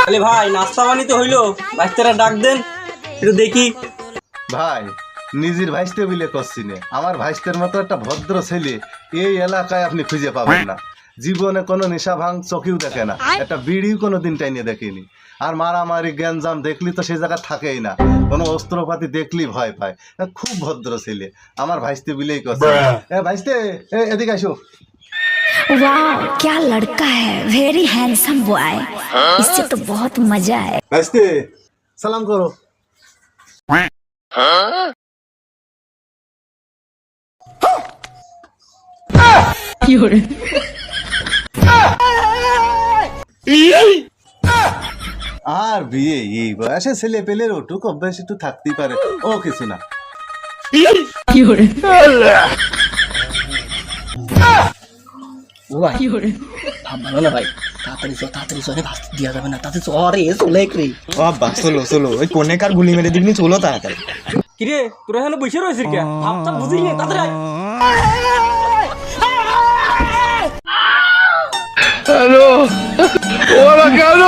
আরে ভাই নাস্তা পানি তো হইলো, বাচ্চারা ডাক দেন একটু দেখি। ভাই নিজের ভাইস্তে বিলে করছি না, আমার ভাইস্তের মতো একটা ভদ্র ছেলে এই এলাকায় আপনি খুঁজে পাবেন না। জীবনে কোনো নেশা ভাঙ চোখেও দেখে না, একটা বিড়িও কোনো দিন টাইনে দেখেনি। আর মারামারি গ্যাঞ্জাম দেখলি তো সেই জায়গা থাকেই না, কোনো অস্ত্রপাতি দেখলি ভয় পায়। খুব ভদ্র ছেলে, আমার ভাইস্তে বিলেই করছে। ভাইস্তে এদিকে আসো। वाह क्या लड़का है, वेरी हैंडसम बॉय। इससे तो बहुत मजा है। ভাইস্তে সালাম করো। আর বিয়ে এই বয়সে ছেলে পেলের ওটুক অভ্যাস একটু থাকতেই পারে, ও কিছু না। ও ভাই ভালো না ভাই, তাড়াতাড়ি চলে ভাত দেওয়া যাবে না, তাতে চরে চলে রে। ও আব্বা চলো চলো, ওই কোনে কার গুলি মেরে দিবনি, চলো তাড়াতাড়ি। কিরে তোরা এখানে বসে রয়েছিস কে? ভাবটা বুঝিস না, তাড়াতাড়ি আয়। হ্যালো ওরা কেন